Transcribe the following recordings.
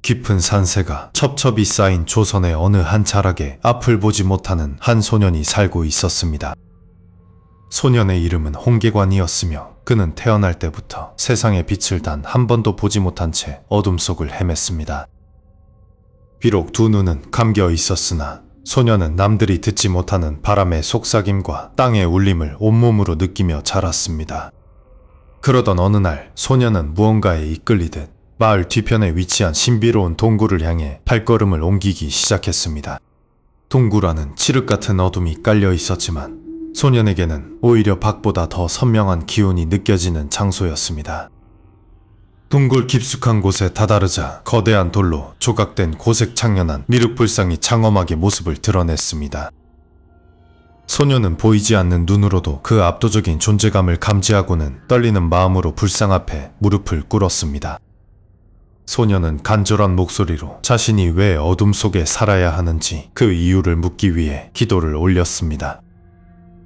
깊은 산세가 첩첩이 쌓인 조선의 어느 한 자락에 앞을 보지 못하는 한 소년이 살고 있었습니다. 소년의 이름은 홍계관이었으며 그는 태어날 때부터 세상의 빛을 단 한 번도 보지 못한 채 어둠 속을 헤맸습니다. 비록 두 눈은 감겨 있었으나 소년은 남들이 듣지 못하는 바람의 속삭임과 땅의 울림을 온몸으로 느끼며 자랐습니다. 그러던 어느 날 소년은 무언가에 이끌리듯 마을 뒤편에 위치한 신비로운 동굴을 향해 발걸음을 옮기기 시작했습니다. 동굴 안은 칠흑 같은 어둠이 깔려 있었지만 소년에게는 오히려 밖보다 더 선명한 기운이 느껴지는 장소였습니다. 동굴 깊숙한 곳에 다다르자 거대한 돌로 조각된 고색 창연한 미륵불상이 장엄하게 모습을 드러냈습니다. 소년은 보이지 않는 눈으로도 그 압도적인 존재감을 감지하고는 떨리는 마음으로 불상 앞에 무릎을 꿇었습니다. 소년은 간절한 목소리로 자신이 왜 어둠 속에 살아야 하는지 그 이유를 묻기 위해 기도를 올렸습니다.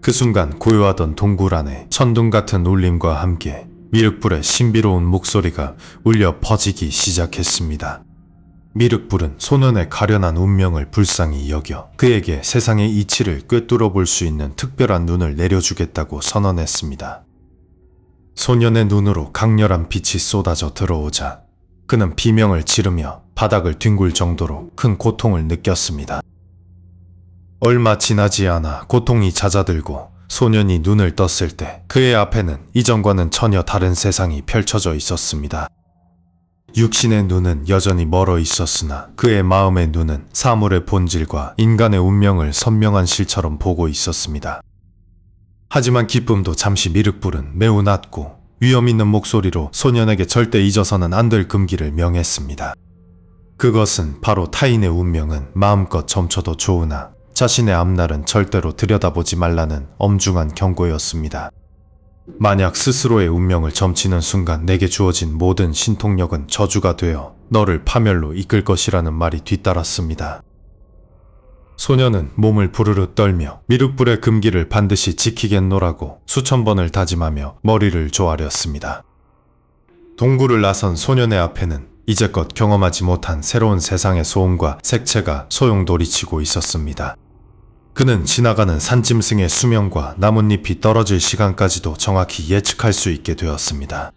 그 순간 고요하던 동굴 안에 천둥 같은 울림과 함께 미륵불의 신비로운 목소리가 울려 퍼지기 시작했습니다. 미륵불은 소년의 가련한 운명을 불쌍히 여겨 그에게 세상의 이치를 꿰뚫어 볼 수 있는 특별한 눈을 내려주겠다고 선언했습니다. 소년의 눈으로 강렬한 빛이 쏟아져 들어오자 그는 비명을 지르며 바닥을 뒹굴 정도로 큰 고통을 느꼈습니다. 얼마 지나지 않아 고통이 잦아들고 소년이 눈을 떴을 때 그의 앞에는 이전과는 전혀 다른 세상이 펼쳐져 있었습니다. 육신의 눈은 여전히 멀어 있었으나 그의 마음의 눈은 사물의 본질과 인간의 운명을 선명한 실처럼 보고 있었습니다. 하지만 기쁨도 잠시 미륵불은 매우 낮고 위험 있는 목소리로 소년에게 절대 잊어서는 안 될 금기를 명했습니다. 그것은 바로 타인의 운명은 마음껏 점쳐도 좋으나 자신의 앞날은 절대로 들여다보지 말라는 엄중한 경고였습니다. 만약 스스로의 운명을 점치는 순간 내게 주어진 모든 신통력은 저주가 되어 너를 파멸로 이끌 것이라는 말이 뒤따랐습니다. 소년은 몸을 부르르 떨며 미륵불의 금기를 반드시 지키겠노라고 수천 번을 다짐하며 머리를 조아렸습니다. 동굴을 나선 소년의 앞에는 이제껏 경험하지 못한 새로운 세상의 소음과 색채가 소용돌이치고 있었습니다. 그는 지나가는 산짐승의 수명과 나뭇잎이 떨어질 시간까지도 정확히 예측할 수 있게 되었습니다.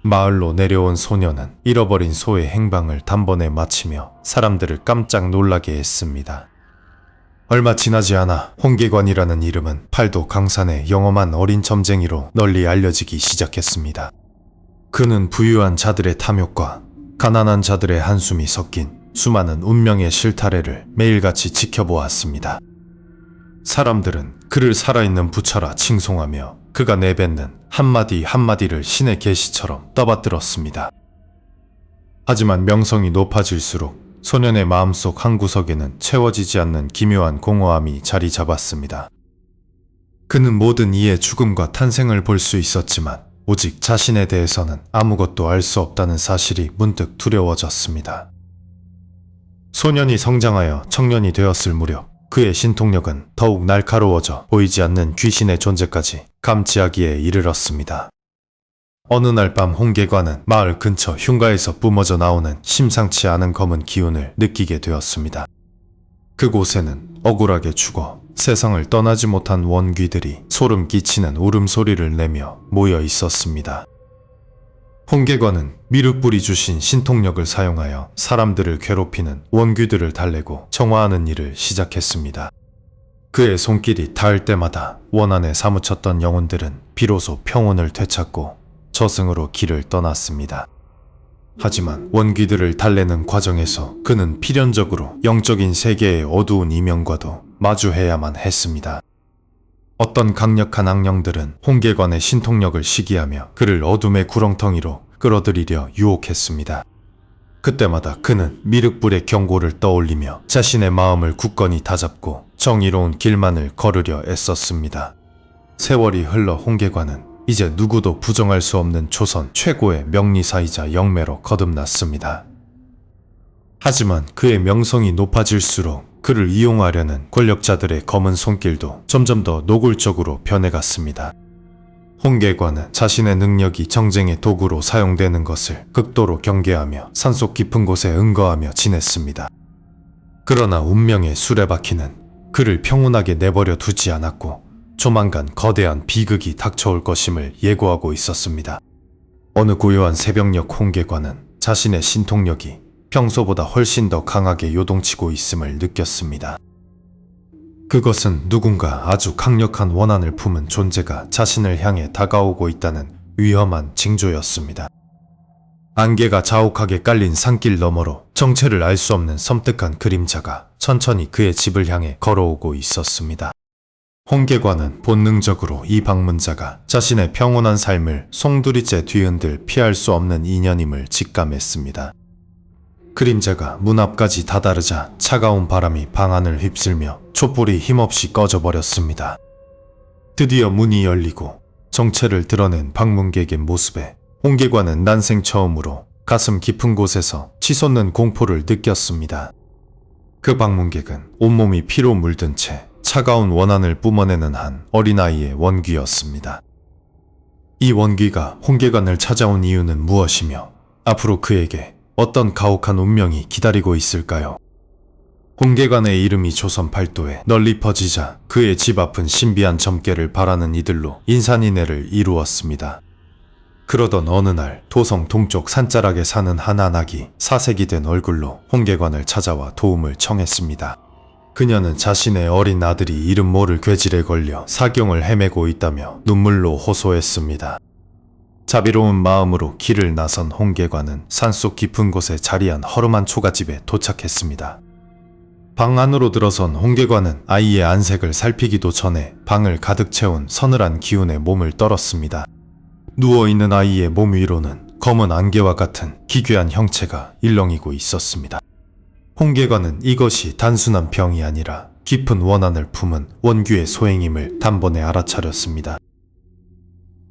마을로 내려온 소년은 잃어버린 소의 행방을 단번에 마치며 사람들을 깜짝 놀라게 했습니다. 얼마 지나지 않아 홍계관이라는 이름은 팔도 강산의 영험한 어린 점쟁이로 널리 알려지기 시작했습니다. 그는 부유한 자들의 탐욕과 가난한 자들의 한숨이 섞인 수많은 운명의 실타래를 매일같이 지켜보았습니다. 사람들은 그를 살아있는 부처라 칭송하며 그가 내뱉는 한마디 한마디를 신의 계시처럼 떠받들었습니다. 하지만 명성이 높아질수록 소년의 마음속 한구석에는 채워지지 않는 기묘한 공허함이 자리 잡았습니다. 그는 모든 이의 죽음과 탄생을 볼 수 있었지만 오직 자신에 대해서는 아무것도 알 수 없다는 사실이 문득 두려워졌습니다. 소년이 성장하여 청년이 되었을 무렵 그의 신통력은 더욱 날카로워져 보이지 않는 귀신의 존재까지 감지하기에 이르렀습니다. 어느 날 밤 홍계관은 마을 근처 흉가에서 뿜어져 나오는 심상치 않은 검은 기운을 느끼게 되었습니다. 그곳에는 억울하게 죽어 세상을 떠나지 못한 원귀들이 소름 끼치는 울음소리를 내며 모여 있었습니다. 홍계관은 미륵불이 주신 신통력을 사용하여 사람들을 괴롭히는 원귀들을 달래고 정화하는 일을 시작했습니다. 그의 손길이 닿을 때마다 원한에 사무쳤던 영혼들은 비로소 평온을 되찾고 저승으로 길을 떠났습니다. 하지만 원귀들을 달래는 과정에서 그는 필연적으로 영적인 세계의 어두운 이면과도 마주해야만 했습니다. 어떤 강력한 악령들은 홍계관의 신통력을 시기하며 그를 어둠의 구렁텅이로 끌어들이려 유혹했습니다. 그때마다 그는 미륵불의 경고를 떠올리며 자신의 마음을 굳건히 다잡고 정의로운 길만을 걸으려 애썼습니다. 세월이 흘러 홍계관은 이제 누구도 부정할 수 없는 조선 최고의 명리사이자 영매로 거듭났습니다. 하지만 그의 명성이 높아질수록 그를 이용하려는 권력자들의 검은 손길도 점점 더 노골적으로 변해갔습니다. 홍계관은 자신의 능력이 정쟁의 도구로 사용되는 것을 극도로 경계하며 산속 깊은 곳에 응거하며 지냈습니다. 그러나 운명의 수레바퀴는 그를 평온하게 내버려 두지 않았고 조만간 거대한 비극이 닥쳐올 것임을 예고하고 있었습니다. 어느 고요한 새벽녘 홍계관은 자신의 신통력이 평소보다 훨씬 더 강하게 요동치고 있음을 느꼈습니다. 그것은 누군가 아주 강력한 원한을 품은 존재가 자신을 향해 다가오고 있다는 위험한 징조였습니다. 안개가 자욱하게 깔린 산길 너머로 정체를 알 수 없는 섬뜩한 그림자가 천천히 그의 집을 향해 걸어오고 있었습니다. 홍계관은 본능적으로 이 방문자가 자신의 평온한 삶을 송두리째 뒤흔들 피할 수 없는 인연임을 직감했습니다. 그림자가 문 앞까지 다다르자 차가운 바람이 방 안을 휩쓸며 촛불이 힘없이 꺼져버렸습니다. 드디어 문이 열리고 정체를 드러낸 방문객의 모습에 홍계관은 난생 처음으로 가슴 깊은 곳에서 치솟는 공포를 느꼈습니다. 그 방문객은 온몸이 피로 물든 채 차가운 원한을 뿜어내는 한 어린아이의 원귀였습니다. 이 원귀가 홍계관을 찾아온 이유는 무엇이며 앞으로 그에게 어떤 가혹한 운명이 기다리고 있을까요? 홍계관의 이름이 조선 팔도에 널리 퍼지자 그의 집 앞은 신비한 점괘를 바라는 이들로 인산인해를 이루었습니다. 그러던 어느 날 도성 동쪽 산자락에 사는 한 아낙이 사색이 된 얼굴로 홍계관을 찾아와 도움을 청했습니다. 그녀는 자신의 어린 아들이 이름 모를 괴질에 걸려 사경을 헤매고 있다며 눈물로 호소했습니다. 자비로운 마음으로 길을 나선 홍계관은 산속 깊은 곳에 자리한 허름한 초가집에 도착했습니다. 방 안으로 들어선 홍계관은 아이의 안색을 살피기도 전에 방을 가득 채운 서늘한 기운에 몸을 떨었습니다. 누워있는 아이의 몸 위로는 검은 안개와 같은 기괴한 형체가 일렁이고 있었습니다. 홍계관은 이것이 단순한 병이 아니라 깊은 원한을 품은 원귀의 소행임을 단번에 알아차렸습니다.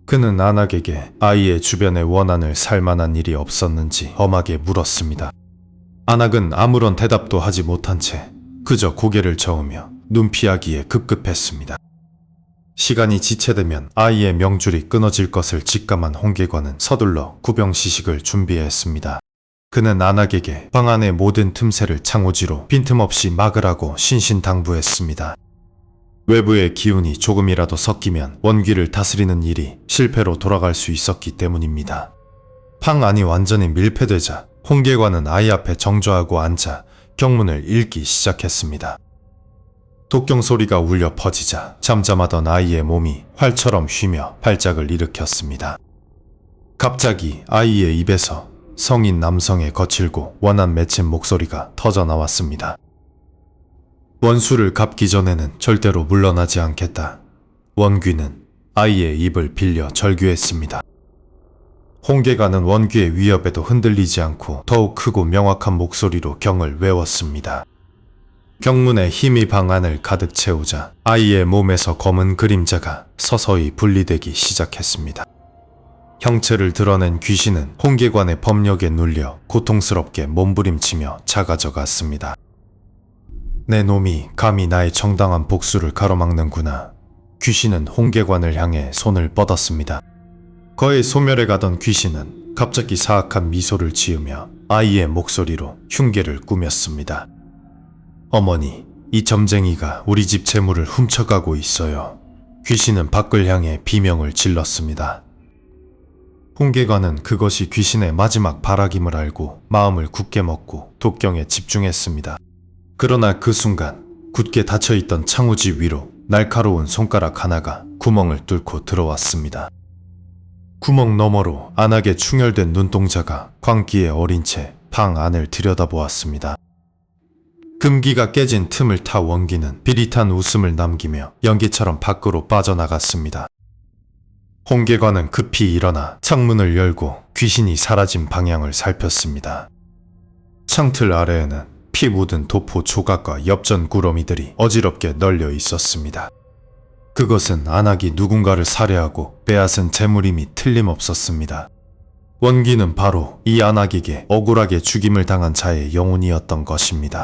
그는 아낙에게 아이의 주변에 원한을 살 만한 일이 없었는지 엄하게 물었습니다. 아낙은 아무런 대답도 하지 못한 채 그저 고개를 저으며 눈피하기에 급급했습니다. 시간이 지체되면 아이의 명줄이 끊어질 것을 직감한 홍계관은 서둘러 구병시식을 준비했습니다. 그는 아낙에게 방 안의 모든 틈새를 창호지로 빈틈없이 막으라고 신신당부했습니다. 외부의 기운이 조금이라도 섞이면 원귀를 다스리는 일이 실패로 돌아갈 수 있었기 때문입니다. 방 안이 완전히 밀폐되자 홍계관은 아이 앞에 정좌하고 앉아 경문을 읽기 시작했습니다. 독경 소리가 울려 퍼지자 잠잠하던 아이의 몸이 활처럼 휘며 발작을 일으켰습니다. 갑자기 아이의 입에서 성인 남성의 거칠고 원한 맺힌 목소리가 터져 나왔습니다. 원수를 갚기 전에는 절대로 물러나지 않겠다. 원귀는 아이의 입을 빌려 절규했습니다. 홍계관은 원귀의 위협에도 흔들리지 않고 더욱 크고 명확한 목소리로 경을 외웠습니다. 경문의 힘이 방 안을 가득 채우자 아이의 몸에서 검은 그림자가 서서히 분리되기 시작했습니다. 형체를 드러낸 귀신은 홍계관의 법력에 눌려 고통스럽게 몸부림치며 작아져 갔습니다. 내 놈이 감히 나의 정당한 복수를 가로막는구나. 귀신은 홍계관을 향해 손을 뻗었습니다. 거의 소멸해 가던 귀신은 갑자기 사악한 미소를 지으며 아이의 목소리로 흉계를 꾸몄습니다. 어머니, 이 점쟁이가 우리 집 재물을 훔쳐가고 있어요. 귀신은 밖을 향해 비명을 질렀습니다. 홍계관은 그것이 귀신의 마지막 발악임을 알고 마음을 굳게 먹고 독경에 집중했습니다. 그러나 그 순간 굳게 닫혀있던 창호지 위로 날카로운 손가락 하나가 구멍을 뚫고 들어왔습니다. 구멍 너머로 안하게 충혈된 눈동자가 광기에 어린 채 방 안을 들여다보았습니다. 금기가 깨진 틈을 타 원귀는 비릿한 웃음을 남기며 연기처럼 밖으로 빠져나갔습니다. 홍계관은 급히 일어나 창문을 열고 귀신이 사라진 방향을 살폈습니다. 창틀 아래에는 피 묻은 도포 조각과 엽전 구러미들이 어지럽게 널려 있었습니다. 그것은 안악이 누군가를 살해하고 빼앗은 재물임이 틀림없었습니다. 원귀는 바로 이 안악에게 억울하게 죽임을 당한 자의 영혼이었던 것입니다.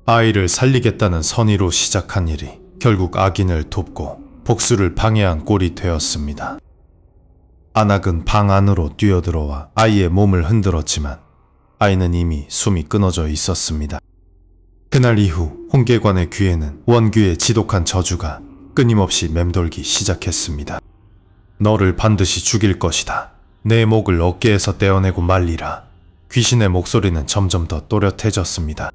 아이를 살리겠다는 선의로 시작한 일이 결국 악인을 돕고 복수를 방해한 꼴이 되었습니다. 안악은 방 안으로 뛰어들어와 아이의 몸을 흔들었지만 아이는 이미 숨이 끊어져 있었습니다. 그날 이후 홍계관의 귀에는 원귀의 지독한 저주가 끊임없이 맴돌기 시작했습니다. 너를 반드시 죽일 것이다. 내 목을 어깨에서 떼어내고 말리라. 귀신의 목소리는 점점 더 또렷해졌습니다.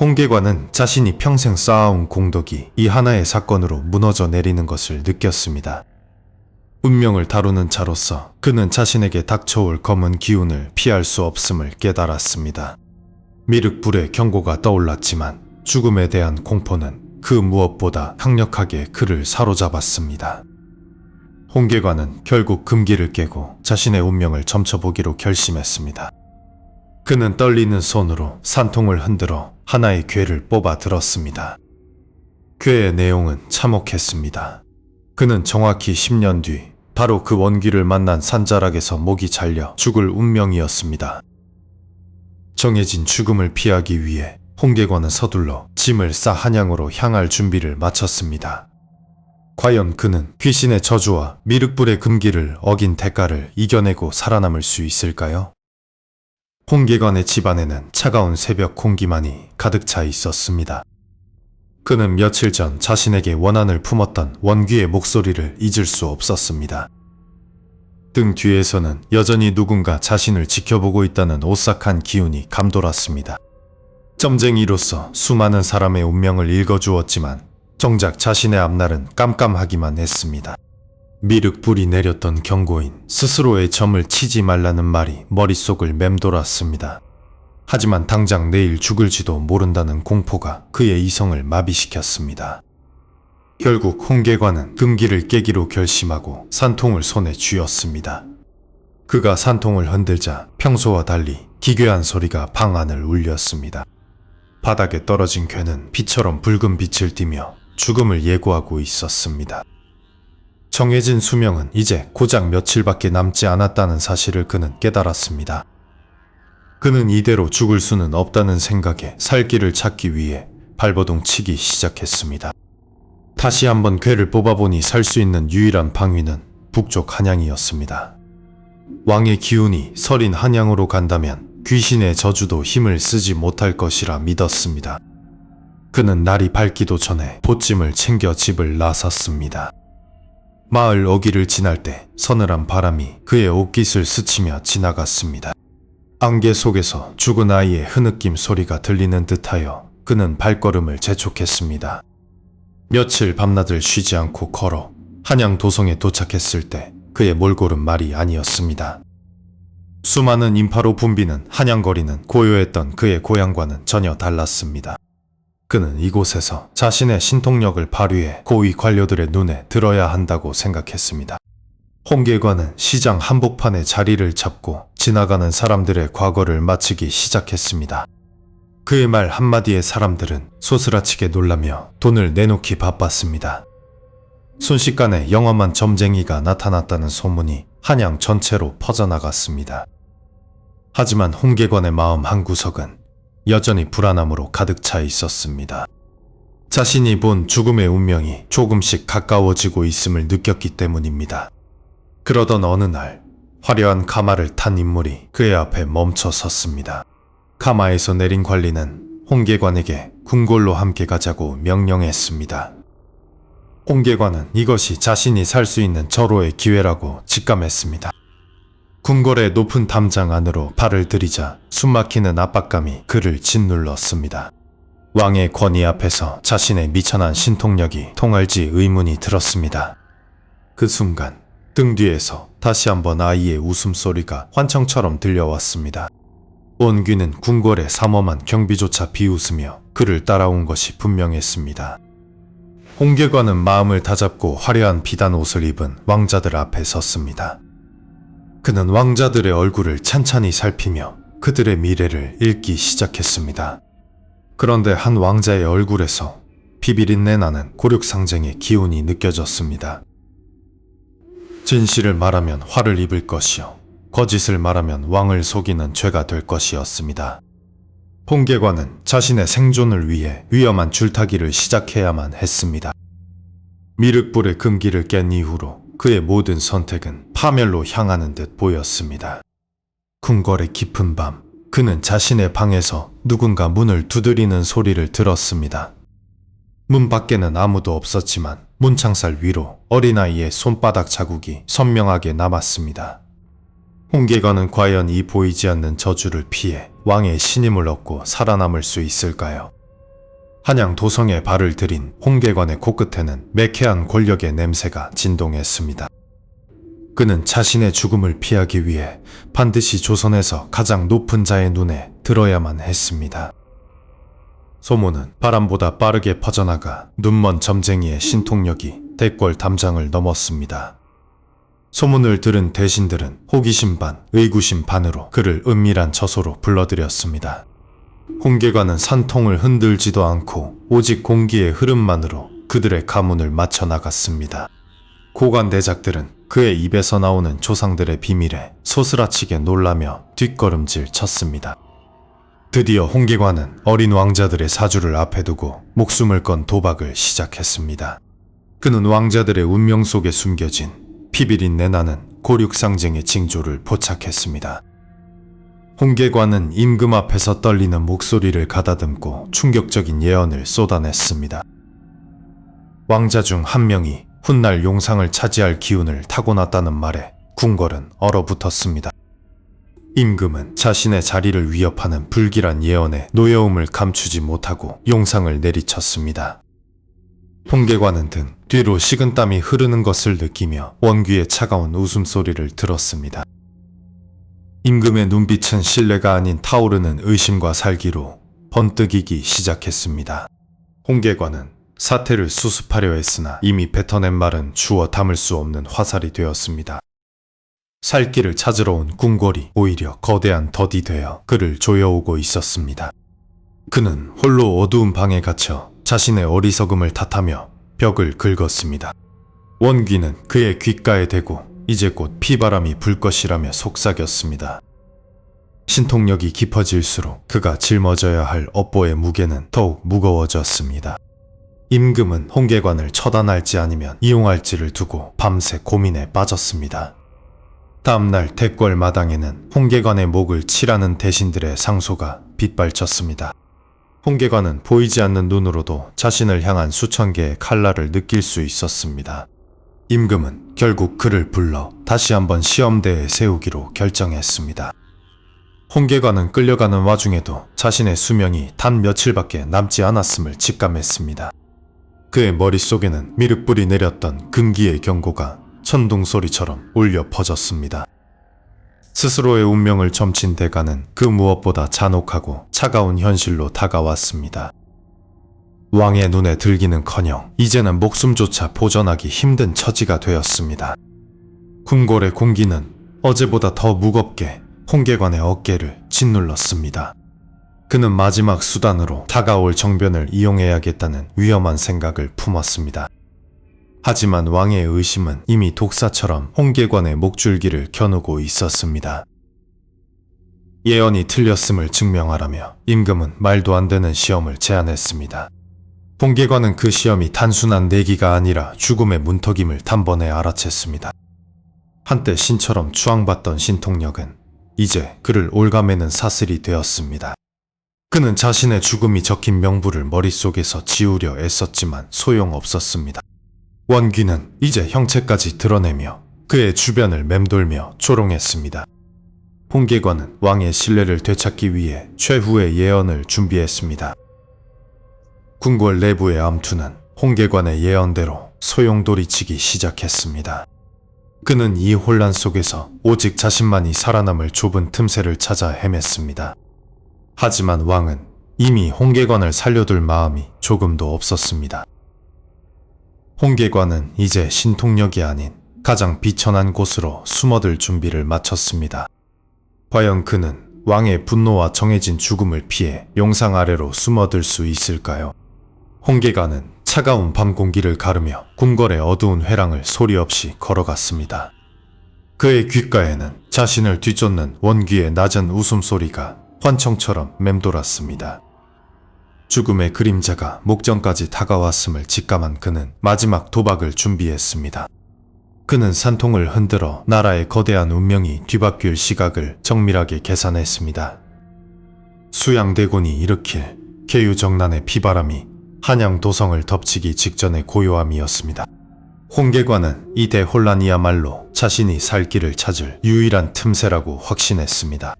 홍계관은 자신이 평생 쌓아온 공덕이 이 하나의 사건으로 무너져 내리는 것을 느꼈습니다. 운명을 다루는 자로서 그는 자신에게 닥쳐올 검은 기운을 피할 수 없음을 깨달았습니다. 미륵불의 경고가 떠올랐지만 죽음에 대한 공포는 그 무엇보다 강력하게 그를 사로잡았습니다. 홍계관은 결국 금기를 깨고 자신의 운명을 점쳐보기로 결심했습니다. 그는 떨리는 손으로 산통을 흔들어 하나의 궤를 뽑아 들었습니다. 궤의 내용은 참혹했습니다. 그는 정확히 10년 뒤 바로 그 원귀를 만난 산자락에서 목이 잘려 죽을 운명이었습니다. 정해진 죽음을 피하기 위해 홍계관은 서둘러 짐을 싸 한양으로 향할 준비를 마쳤습니다. 과연 그는 귀신의 저주와 미륵불의 금기를 어긴 대가를 이겨내고 살아남을 수 있을까요? 홍계관의 집안에는 차가운 새벽 공기만이 가득 차 있었습니다. 그는 며칠 전 자신에게 원한을 품었던 원귀의 목소리를 잊을 수 없었습니다. 등 뒤에서는 여전히 누군가 자신을 지켜보고 있다는 오싹한 기운이 감돌았습니다. 점쟁이로서 수많은 사람의 운명을 읽어주었지만 정작 자신의 앞날은 깜깜하기만 했습니다. 미륵불이 내렸던 경고인 스스로의 점을 치지 말라는 말이 머릿속을 맴돌았습니다. 하지만 당장 내일 죽을지도 모른다는 공포가 그의 이성을 마비시켰습니다. 결국 홍계관은 금기를 깨기로 결심하고 산통을 손에 쥐었습니다. 그가 산통을 흔들자 평소와 달리 기괴한 소리가 방 안을 울렸습니다. 바닥에 떨어진 궤는 빛처럼 붉은 빛을 띠며 죽음을 예고하고 있었습니다. 정해진 수명은 이제 고작 며칠밖에 남지 않았다는 사실을 그는 깨달았습니다. 그는 이대로 죽을 수는 없다는 생각에 살 길을 찾기 위해 발버둥 치기 시작했습니다. 다시 한번 궤를 뽑아보니 살 수 있는 유일한 방위는 북쪽 한양이었습니다. 왕의 기운이 서린 한양으로 간다면 귀신의 저주도 힘을 쓰지 못할 것이라 믿었습니다. 그는 날이 밝기도 전에 보찜을 챙겨 집을 나섰습니다. 마을 어귀를 지날 때 서늘한 바람이 그의 옷깃을 스치며 지나갔습니다. 안개 속에서 죽은 아이의 흐느낌 소리가 들리는 듯하여 그는 발걸음을 재촉했습니다. 며칠 밤낮을 쉬지 않고 걸어 한양 도성에 도착했을 때 그의 몰골은 말이 아니었습니다. 수많은 인파로 붐비는 한양거리는 고요했던 그의 고향과는 전혀 달랐습니다. 그는 이곳에서 자신의 신통력을 발휘해 고위 관료들의 눈에 들어야 한다고 생각했습니다. 홍계관은 시장 한복판에 자리를 잡고 지나가는 사람들의 과거를 마치기 시작했습니다. 그의 말 한마디에 사람들은 소스라치게 놀라며 돈을 내놓기 바빴습니다. 순식간에 영험한 점쟁이가 나타났다는 소문이 한양 전체로 퍼져나갔습니다. 하지만 홍계관의 마음 한구석은 여전히 불안함으로 가득 차 있었습니다. 자신이 본 죽음의 운명이 조금씩 가까워지고 있음을 느꼈기 때문입니다. 그러던 어느 날 화려한 가마를 탄 인물이 그의 앞에 멈춰 섰습니다. 가마에서 내린 관리는 홍계관에게 궁궐로 함께 가자고 명령했습니다. 홍계관은 이것이 자신이 살 수 있는 절호의 기회라고 직감했습니다. 궁궐의 높은 담장 안으로 발을 들이자 숨막히는 압박감이 그를 짓눌렀습니다. 왕의 권위 앞에서 자신의 미천한 신통력이 통할지 의문이 들었습니다. 그 순간 등 뒤에서 다시 한번 아이의 웃음소리가 환청처럼 들려왔습니다. 원귀는 궁궐의 삼엄한 경비조차 비웃으며 그를 따라온 것이 분명했습니다. 홍계관은 마음을 다잡고 화려한 비단 옷을 입은 왕자들 앞에 섰습니다. 그는 왕자들의 얼굴을 찬찬히 살피며 그들의 미래를 읽기 시작했습니다. 그런데 한 왕자의 얼굴에서 비비린내 나는 고륙상쟁의 기운이 느껴졌습니다. 진실을 말하면 화를 입을 것이요, 거짓을 말하면 왕을 속이는 죄가 될 것이었습니다. 홍계관은 자신의 생존을 위해 위험한 줄타기를 시작해야만 했습니다. 미륵불의 금기를 깬 이후로 그의 모든 선택은 파멸로 향하는 듯 보였습니다. 궁궐의 깊은 밤, 그는 자신의 방에서 누군가 문을 두드리는 소리를 들었습니다. 문 밖에는 아무도 없었지만 문창살 위로 어린아이의 손바닥 자국이 선명하게 남았습니다. 홍계관은 과연 이 보이지 않는 저주를 피해 왕의 신임을 얻고 살아남을 수 있을까요? 한양 도성에 발을 들인 홍계관의 코끝에는 매캐한 권력의 냄새가 진동했습니다. 그는 자신의 죽음을 피하기 위해 반드시 조선에서 가장 높은 자의 눈에 들어야만 했습니다. 소문은 바람보다 빠르게 퍼져나가 눈먼 점쟁이의 신통력이 대궐 담장을 넘었습니다. 소문을 들은 대신들은 호기심 반, 의구심 반으로 그를 은밀한 저소로 불러들였습니다. 홍계관은 산통을 흔들지도 않고 오직 공기의 흐름만으로 그들의 가문을 맞춰 나갔습니다. 고관대작들은 그의 입에서 나오는 조상들의 비밀에 소스라치게 놀라며 뒷걸음질 쳤습니다. 드디어 홍계관은 어린 왕자들의 사주를 앞에 두고 목숨을 건 도박을 시작했습니다. 그는 왕자들의 운명 속에 숨겨진 피비린 내나는 고륙상쟁의 징조를 포착했습니다. 홍계관은 임금 앞에서 떨리는 목소리를 가다듬고 충격적인 예언을 쏟아냈습니다. 왕자 중 한 명이 훗날 용상을 차지할 기운을 타고났다는 말에 궁궐은 얼어붙었습니다. 임금은 자신의 자리를 위협하는 불길한 예언에 노여움을 감추지 못하고 용상을 내리쳤습니다. 홍계관은 등 뒤로 식은땀이 흐르는 것을 느끼며 원귀의 차가운 웃음소리를 들었습니다. 임금의 눈빛은 신뢰가 아닌 타오르는 의심과 살기로 번뜩이기 시작했습니다. 홍계관은 사태를 수습하려 했으나 이미 뱉어낸 말은 주워 담을 수 없는 화살이 되었습니다. 살 길을 찾으러 온 궁궐이 오히려 거대한 덫이 되어 그를 조여오고 있었습니다. 그는 홀로 어두운 방에 갇혀 자신의 어리석음을 탓하며 벽을 긁었습니다. 원귀는 그의 귓가에 대고 이제 곧 피바람이 불 것이라며 속삭였습니다. 신통력이 깊어질수록 그가 짊어져야 할 업보의 무게는 더욱 무거워졌습니다. 임금은 홍계관을 처단할지 아니면 이용할지를 두고 밤새 고민에 빠졌습니다. 다음날 대궐 마당에는 홍계관의 목을 치라는 대신들의 상소가 빗발쳤습니다. 홍계관은 보이지 않는 눈으로도 자신을 향한 수천 개의 칼날을 느낄 수 있었습니다. 임금은 결국 그를 불러 다시 한번 시험대에 세우기로 결정했습니다. 홍계관은 끌려가는 와중에도 자신의 수명이 단 며칠밖에 남지 않았음을 직감했습니다. 그의 머릿속에는 미륵불이 내렸던 금기의 경고가 천둥소리처럼 울려 퍼졌습니다. 스스로의 운명을 점친 대가는 그 무엇보다 잔혹하고 차가운 현실로 다가왔습니다. 왕의 눈에 들기는커녕 이제는 목숨조차 보전하기 힘든 처지가 되었습니다. 궁궐의 공기는 어제보다 더 무겁게 홍계관의 어깨를 짓눌렀습니다. 그는 마지막 수단으로 다가올 정변을 이용해야겠다는 위험한 생각을 품었습니다. 하지만 왕의 의심은 이미 독사처럼 홍계관의 목줄기를 겨누고 있었습니다. 예언이 틀렸음을 증명하라며 임금은 말도 안 되는 시험을 제안했습니다. 홍계관은 그 시험이 단순한 내기가 아니라 죽음의 문턱임을 단번에 알아챘습니다. 한때 신처럼 추앙받던 신통력은 이제 그를 올가매는 사슬이 되었습니다. 그는 자신의 죽음이 적힌 명부를 머릿속에서 지우려 애썼지만 소용없었습니다. 원귀는 이제 형체까지 드러내며 그의 주변을 맴돌며 조롱했습니다. 홍계관은 왕의 신뢰를 되찾기 위해 최후의 예언을 준비했습니다. 궁궐 내부의 암투는 홍계관의 예언대로 소용돌이치기 시작했습니다. 그는 이 혼란 속에서 오직 자신만이 살아남을 좁은 틈새를 찾아 헤맸습니다. 하지만 왕은 이미 홍계관을 살려둘 마음이 조금도 없었습니다. 홍계관은 이제 신통력이 아닌 가장 비천한 곳으로 숨어들 준비를 마쳤습니다. 과연 그는 왕의 분노와 정해진 죽음을 피해 용상 아래로 숨어들 수 있을까요? 홍계관은 차가운 밤 공기를 가르며 궁궐의 어두운 회랑을 소리 없이 걸어갔습니다. 그의 귓가에는 자신을 뒤쫓는 원귀의 낮은 웃음소리가 환청처럼 맴돌았습니다. 죽음의 그림자가 목전까지 다가왔음을 직감한 그는 마지막 도박을 준비했습니다. 그는 산통을 흔들어 나라의 거대한 운명이 뒤바뀔 시각을 정밀하게 계산했습니다. 수양대군이 일으킬 계유정난의 비바람이 한양 도성을 덮치기 직전의 고요함이었습니다. 홍계관은 이 대혼란이야말로 자신이 살 길을 찾을 유일한 틈새라고 확신했습니다.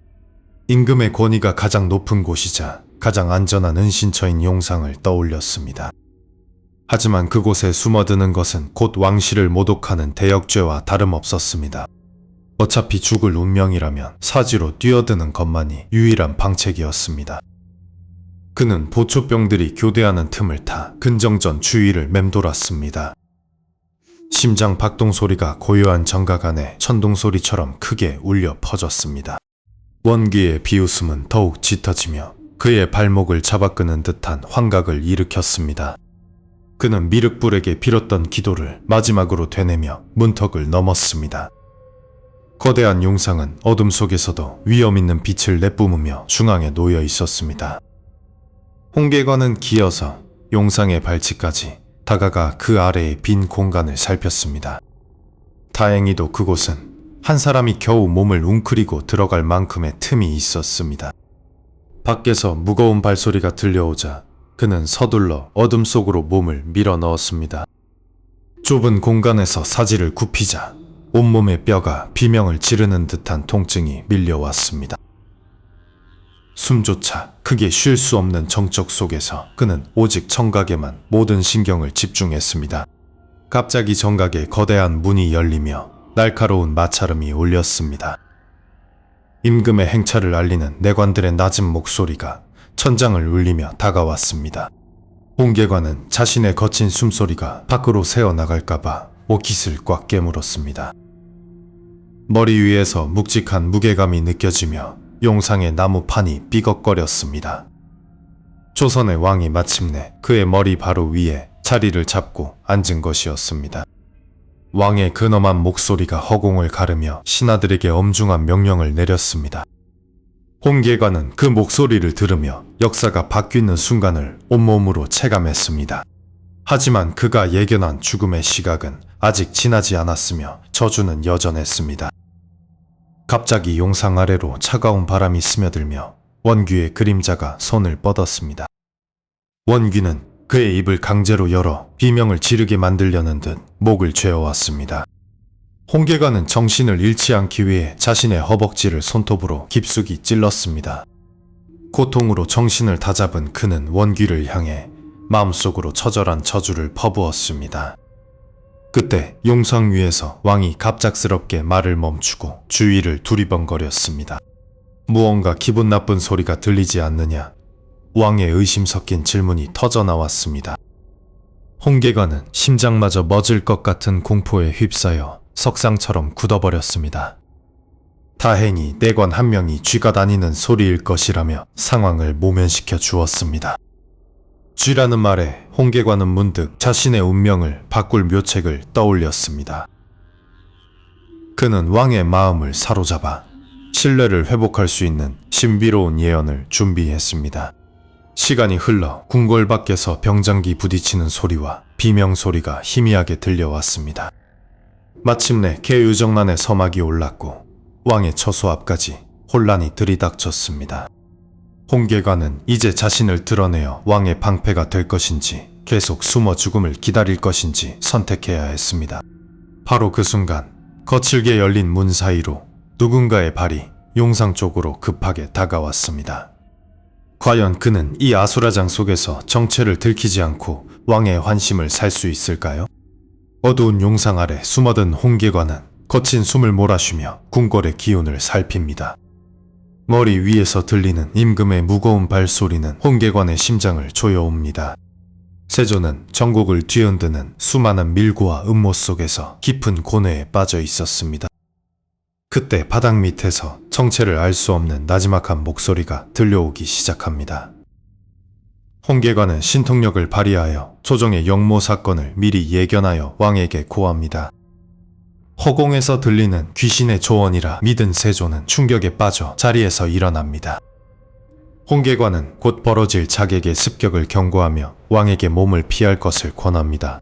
임금의 권위가 가장 높은 곳이자 가장 안전한 은신처인 용상을 떠올렸습니다. 하지만 그곳에 숨어드는 것은 곧 왕실을 모독하는 대역죄와 다름없었습니다. 어차피 죽을 운명이라면 사지로 뛰어드는 것만이 유일한 방책이었습니다. 그는 보초병들이 교대하는 틈을 타 근정전 주위를 맴돌았습니다. 심장 박동 소리가 고요한 정각 안에 천둥 소리처럼 크게 울려 퍼졌습니다. 원귀의 비웃음은 더욱 짙어지며 그의 발목을 잡아끄는 듯한 환각을 일으켰습니다. 그는 미륵불에게 빌었던 기도를 마지막으로 되뇌며 문턱을 넘었습니다. 거대한 용상은 어둠 속에서도 위험 있는 빛을 내뿜으며 중앙에 놓여 있었습니다. 홍계관은 기어서 용상의 발치까지 다가가 그 아래의 빈 공간을 살폈습니다. 다행히도 그곳은 한 사람이 겨우 몸을 웅크리고 들어갈 만큼의 틈이 있었습니다. 밖에서 무거운 발소리가 들려오자 그는 서둘러 어둠 속으로 몸을 밀어 넣었습니다. 좁은 공간에서 사지를 굽히자 온몸의 뼈가 비명을 지르는 듯한 통증이 밀려왔습니다. 숨조차 크게 쉴 수 없는 정적 속에서 그는 오직 청각에만 모든 신경을 집중했습니다. 갑자기 정각에 거대한 문이 열리며 날카로운 마찰음이 울렸습니다. 임금의 행차를 알리는 내관들의 낮은 목소리가 천장을 울리며 다가왔습니다. 홍계관은 자신의 거친 숨소리가 밖으로 새어나갈까봐 옷깃을 꽉 깨물었습니다. 머리 위에서 묵직한 무게감이 느껴지며 용상의 나무판이 삐걱거렸습니다. 조선의 왕이 마침내 그의 머리 바로 위에 자리를 잡고 앉은 것이었습니다. 왕의 근엄한 목소리가 허공을 가르며 신하들에게 엄중한 명령을 내렸습니다. 홍계관은 그 목소리를 들으며 역사가 바뀌는 순간을 온몸으로 체감했습니다. 하지만 그가 예견한 죽음의 시각은 아직 지나지 않았으며 저주는 여전했습니다. 갑자기 용상 아래로 차가운 바람이 스며들며 원귀의 그림자가 손을 뻗었습니다. 원귀는 그의 입을 강제로 열어 비명을 지르게 만들려는 듯 목을 죄어왔습니다. 홍계관은 정신을 잃지 않기 위해 자신의 허벅지를 손톱으로 깊숙이 찔렀습니다. 고통으로 정신을 다잡은 그는 원귀를 향해 마음속으로 처절한 저주를 퍼부었습니다. 그때 용상 위에서 왕이 갑작스럽게 말을 멈추고 주위를 두리번거렸습니다. 무언가 기분 나쁜 소리가 들리지 않느냐? 왕의 의심 섞인 질문이 터져 나왔습니다. 홍계관은 심장마저 멎을 것 같은 공포에 휩싸여 석상처럼 굳어버렸습니다. 다행히 내관 한 명이 쥐가 다니는 소리일 것이라며 상황을 모면시켜 주었습니다. 쥐라는 말에 홍계관은 문득 자신의 운명을 바꿀 묘책을 떠올렸습니다. 그는 왕의 마음을 사로잡아 신뢰를 회복할 수 있는 신비로운 예언을 준비했습니다. 시간이 흘러 궁궐 밖에서 병장기 부딪히는 소리와 비명 소리가 희미하게 들려왔습니다. 마침내 계유정난의 서막이 올랐고 왕의 처소 앞까지 혼란이 들이닥쳤습니다. 홍계관은 이제 자신을 드러내어 왕의 방패가 될 것인지 계속 숨어 죽음을 기다릴 것인지 선택해야 했습니다. 바로 그 순간 거칠게 열린 문 사이로 누군가의 발이 용상 쪽으로 급하게 다가왔습니다. 과연 그는 이 아수라장 속에서 정체를 들키지 않고 왕의 환심을 살 수 있을까요? 어두운 용상 아래 숨어든 홍계관은 거친 숨을 몰아쉬며 궁궐의 기운을 살핍니다. 머리 위에서 들리는 임금의 무거운 발소리는 홍계관의 심장을 조여옵니다. 세조는 전국을 뒤흔드는 수많은 밀고와 음모 속에서 깊은 고뇌에 빠져 있었습니다. 그때 바닥 밑에서 정체를 알 수 없는 나지막한 목소리가 들려오기 시작합니다. 홍계관은 신통력을 발휘하여 조정의 영모 사건을 미리 예견하여 왕에게 고합니다. 허공에서 들리는 귀신의 조언이라 믿은 세조는 충격에 빠져 자리에서 일어납니다. 홍계관은 곧 벌어질 자객의 습격을 경고하며 왕에게 몸을 피할 것을 권합니다.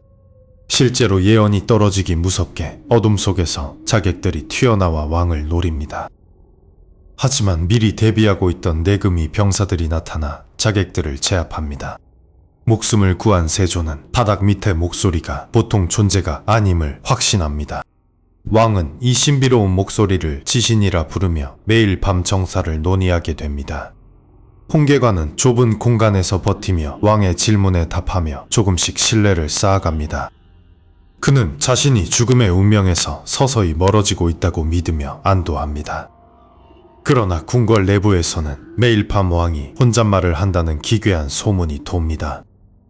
실제로 예언이 떨어지기 무섭게 어둠 속에서 자객들이 튀어나와 왕을 노립니다. 하지만 미리 대비하고 있던 내금이 병사들이 나타나 자객들을 제압합니다. 목숨을 구한 세조는 바닥 밑의 목소리가 보통 존재가 아님을 확신합니다. 왕은 이 신비로운 목소리를 지신이라 부르며 매일 밤 정사를 논의하게 됩니다. 홍계관은 좁은 공간에서 버티며 왕의 질문에 답하며 조금씩 신뢰를 쌓아갑니다. 그는 자신이 죽음의 운명에서 서서히 멀어지고 있다고 믿으며 안도합니다. 그러나 궁궐 내부에서는 매일 밤 왕이 혼잣말을 한다는 기괴한 소문이 돕니다.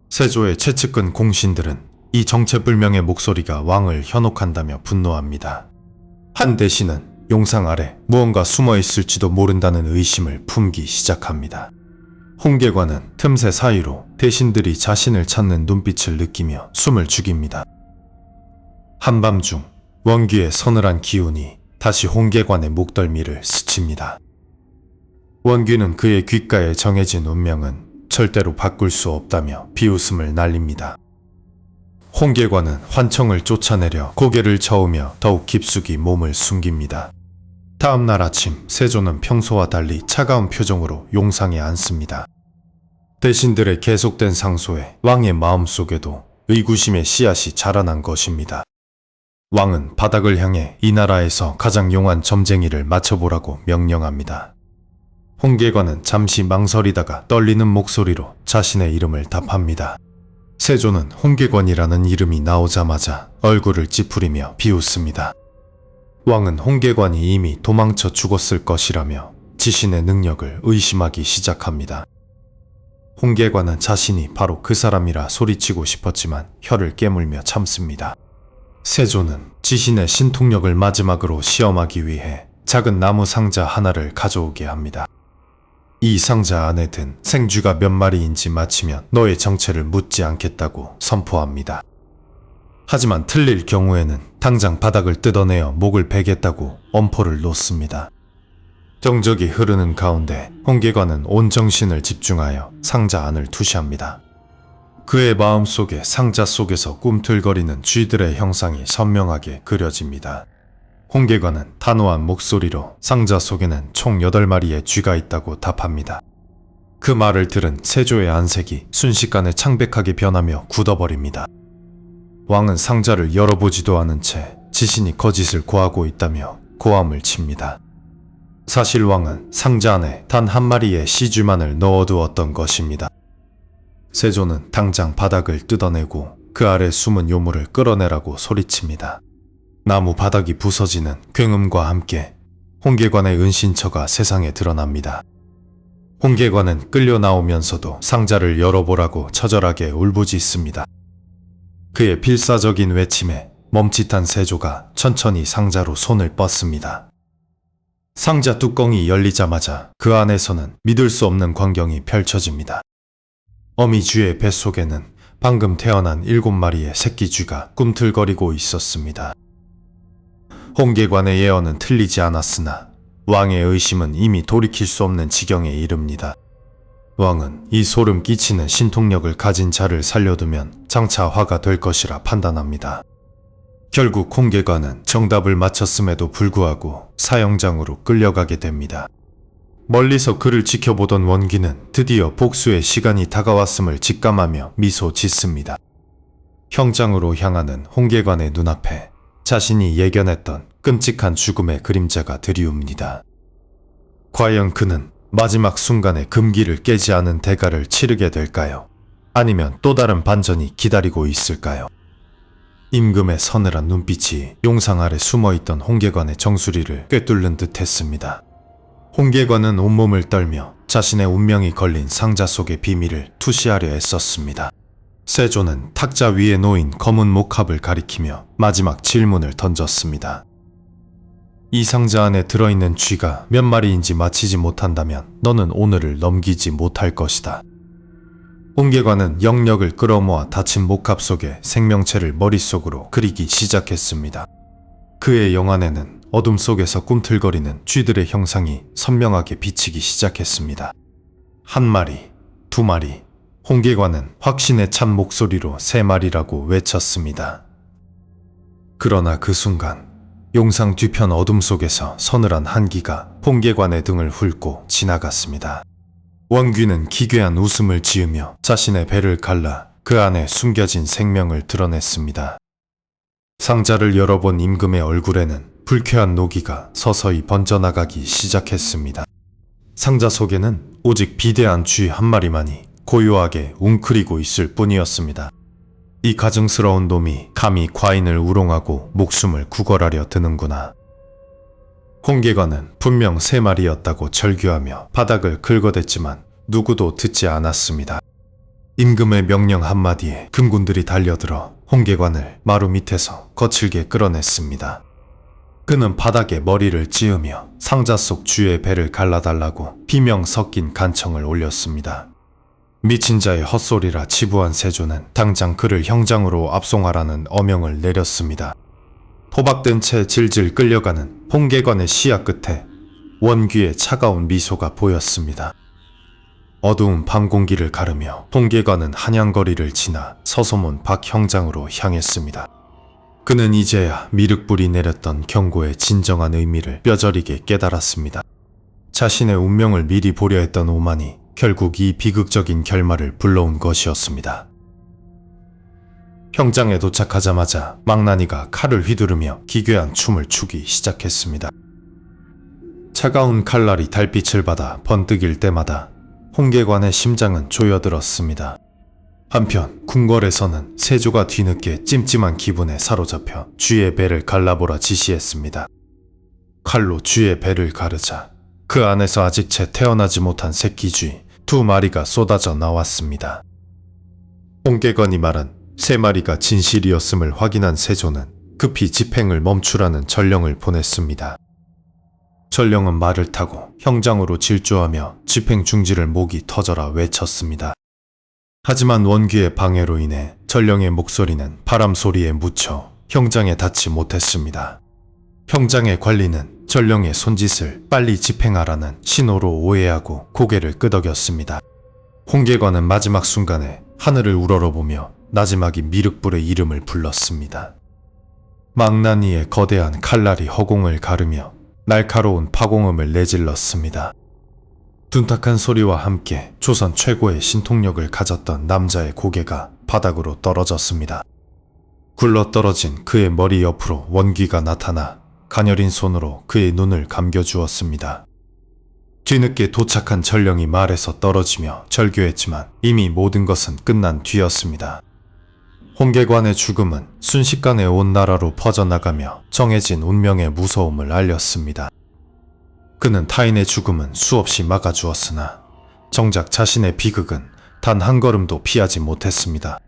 세조의 최측근 공신들은 이 정체불명의 목소리가 왕을 현혹한다며 분노합니다. 한 대신은 용상 아래 무언가 숨어 있을지도 모른다는 의심을 품기 시작합니다. 홍계관은 틈새 사이로 대신들이 자신을 찾는 눈빛을 느끼며 숨을 죽입니다. 한밤중 원귀의 서늘한 기운이 다시 홍계관의 목덜미를 스칩니다. 원귀는 그의 귓가에 정해진 운명은 절대로 바꿀 수 없다며 비웃음을 날립니다. 홍계관은 환청을 쫓아내려 고개를 저으며 더욱 깊숙이 몸을 숨깁니다. 다음 날 아침 세조는 평소와 달리 차가운 표정으로 용상에 앉습니다. 대신들의 계속된 상소에 왕의 마음속에도 의구심의 씨앗이 자라난 것입니다. 왕은 바닥을 향해 이 나라에서 가장 용한 점쟁이를 맞춰보라고 명령합니다. 홍계관은 잠시 망설이다가 떨리는 목소리로 자신의 이름을 답합니다. 세조는 홍계관이라는 이름이 나오자마자 얼굴을 찌푸리며 비웃습니다. 왕은 홍계관이 이미 도망쳐 죽었을 것이라며 지신의 능력을 의심하기 시작합니다. 홍계관은 자신이 바로 그 사람이라 소리치고 싶었지만 혀를 깨물며 참습니다. 세조는 지신의 신통력을 마지막으로 시험하기 위해 작은 나무 상자 하나를 가져오게 합니다. 이 상자 안에 든 생쥐가 몇 마리인지 맞히면 너의 정체를 묻지 않겠다고 선포합니다. 하지만 틀릴 경우에는 당장 바닥을 뜯어내어 목을 베겠다고 엄포를 놓습니다. 정적이 흐르는 가운데 홍계관은 온 정신을 집중하여 상자 안을 투시합니다. 그의 마음속에 상자 속에서 꿈틀거리는 쥐들의 형상이 선명하게 그려집니다. 홍계관은 단호한 목소리로 상자 속에는 총 8마리의 쥐가 있다고 답합니다. 그 말을 들은 세조의 안색이 순식간에 창백하게 변하며 굳어버립니다. 왕은 상자를 열어보지도 않은 채 지신이 거짓을 고하고 있다며 고함을 칩니다. 사실 왕은 상자 안에 단 한 마리의 시쥐만을 넣어두었던 것입니다. 세조는 당장 바닥을 뜯어내고 그 아래 숨은 요물을 끌어내라고 소리칩니다. 나무 바닥이 부서지는 굉음과 함께 홍계관의 은신처가 세상에 드러납니다. 홍계관은 끌려 나오면서도 상자를 열어보라고 처절하게 울부짖습니다. 그의 필사적인 외침에 멈칫한 세조가 천천히 상자로 손을 뻗습니다. 상자 뚜껑이 열리자마자 그 안에서는 믿을 수 없는 광경이 펼쳐집니다. 어미쥐의 뱃속에는 방금 태어난 7마리의 새끼 쥐가 꿈틀거리고 있었습니다. 홍계관의 예언은 틀리지 않았으나 왕의 의심은 이미 돌이킬 수 없는 지경에 이릅니다. 왕은 이 소름 끼치는 신통력을 가진 자를 살려두면 장차 화가 될 것이라 판단합니다. 결국 홍계관은 정답을 맞췄음에도 불구하고 사형장으로 끌려가게 됩니다. 멀리서 그를 지켜보던 원귀는 드디어 복수의 시간이 다가왔음을 직감하며 미소 짓습니다. 형장으로 향하는 홍계관의 눈앞에 자신이 예견했던 끔찍한 죽음의 그림자가 드리웁니다. 과연 그는 마지막 순간에 금기를 깨지 않은 대가를 치르게 될까요? 아니면 또 다른 반전이 기다리고 있을까요? 임금의 서늘한 눈빛이 용상 아래 숨어있던 홍계관의 정수리를 꿰뚫는 듯 했습니다. 홍계관은 온몸을 떨며 자신의 운명이 걸린 상자 속의 비밀을 투시하려 애썼습니다. 세조는 탁자 위에 놓인 검은 목합을 가리키며 마지막 질문을 던졌습니다. 이 상자 안에 들어있는 쥐가 몇 마리인지 맞히지 못한다면 너는 오늘을 넘기지 못할 것이다. 홍계관은 영력을 끌어모아 닫힌 목합 속에 생명체를 머릿속으로 그리기 시작했습니다. 그의 영안에는 어둠 속에서 꿈틀거리는 쥐들의 형상이 선명하게 비치기 시작했습니다. 1마리, 2마리, 홍계관은 확신에 찬 목소리로 3마리라고 외쳤습니다. 그러나 그 순간 용상 뒤편 어둠 속에서 서늘한 한기가 홍계관의 등을 훑고 지나갔습니다. 원귀는 기괴한 웃음을 지으며 자신의 배를 갈라 그 안에 숨겨진 생명을 드러냈습니다. 상자를 열어본 임금의 얼굴에는 불쾌한 노기가 서서히 번져나가기 시작했습니다. 상자 속에는 오직 비대한 쥐 한 마리만이 고요하게 웅크리고 있을 뿐이었습니다. 이 가증스러운 놈이 감히 과인을 우롱하고 목숨을 구걸하려 드는구나. 홍계관은 분명 3마리였다고 절규하며 바닥을 긁어댔지만 누구도 듣지 않았습니다. 임금의 명령 한마디에 금군들이 달려들어 홍계관을 마루 밑에서 거칠게 끌어냈습니다. 그는 바닥에 머리를 찌으며 상자 속 쥐의 배를 갈라달라고 비명 섞인 간청을 올렸습니다. 미친 자의 헛소리라 치부한 세조는 당장 그를 형장으로 압송하라는 어명을 내렸습니다. 포박된 채 질질 끌려가는 홍계관의 시야 끝에 원귀의 차가운 미소가 보였습니다. 어두운 밤 공기를 가르며 홍계관은 한양거리를 지나 서소문 박 형장으로 향했습니다. 그는 이제야 미륵불이 내렸던 경고의 진정한 의미를 뼈저리게 깨달았습니다. 자신의 운명을 미리 보려 했던 오만이 결국 이 비극적인 결말을 불러온 것이었습니다. 형장에 도착하자마자 망나니가 칼을 휘두르며 기괴한 춤을 추기 시작했습니다. 차가운 칼날이 달빛을 받아 번뜩일 때마다 홍계관의 심장은 조여들었습니다. 한편 궁궐에서는 세조가 뒤늦게 찜찜한 기분에 사로잡혀 쥐의 배를 갈라보라 지시했습니다. 칼로 쥐의 배를 가르자 그 안에서 아직 채 태어나지 못한 새끼 쥐 2마리가 쏟아져 나왔습니다. 홍계관이 말한 3마리가 진실이었음을 확인한 세조는 급히 집행을 멈추라는 전령을 보냈습니다. 전령은 말을 타고 형장으로 질주하며 집행 중지를 목이 터져라 외쳤습니다. 하지만 원귀의 방해로 인해 전령의 목소리는 바람 소리에 묻혀 형장에 닿지 못했습니다. 형장의 관리는 전령의 손짓을 빨리 집행하라는 신호로 오해하고 고개를 끄덕였습니다. 홍계관은 마지막 순간에 하늘을 우러러보며 나지막이 미륵불의 이름을 불렀습니다. 망나니의 거대한 칼날이 허공을 가르며 날카로운 파공음을 내질렀습니다. 둔탁한 소리와 함께 조선 최고의 신통력을 가졌던 남자의 고개가 바닥으로 떨어졌습니다. 굴러떨어진 그의 머리 옆으로 원귀가 나타나 가녀린 손으로 그의 눈을 감겨주었습니다. 뒤늦게 도착한 전령이 말에서 떨어지며 절규했지만 이미 모든 것은 끝난 뒤였습니다. 홍계관의 죽음은 순식간에 온 나라로 퍼져나가며 정해진 운명의 무서움을 알렸습니다. 그는 타인의 죽음은 수없이 막아주었으나 정작 자신의 비극은 단 한 걸음도 피하지 못했습니다.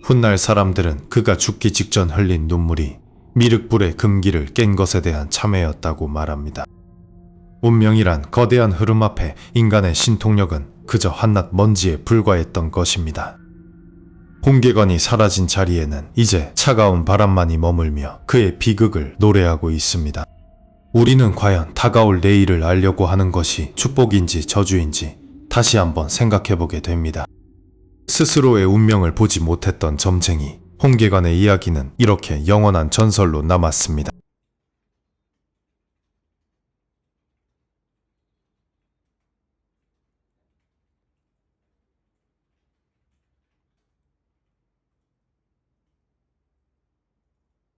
훗날 사람들은 그가 죽기 직전 흘린 눈물이 미륵불의 금기를 깬 것에 대한 참회였다고 말합니다. 운명이란 거대한 흐름 앞에 인간의 신통력은 그저 한낱 먼지에 불과했던 것입니다. 홍계관이 사라진 자리에는 이제 차가운 바람만이 머물며 그의 비극을 노래하고 있습니다. 우리는 과연 다가올 내일을 알려고 하는 것이 축복인지 저주인지 다시 한번 생각해보게 됩니다. 스스로의 운명을 보지 못했던 점쟁이 홍계관의 이야기는 이렇게 영원한 전설로 남았습니다.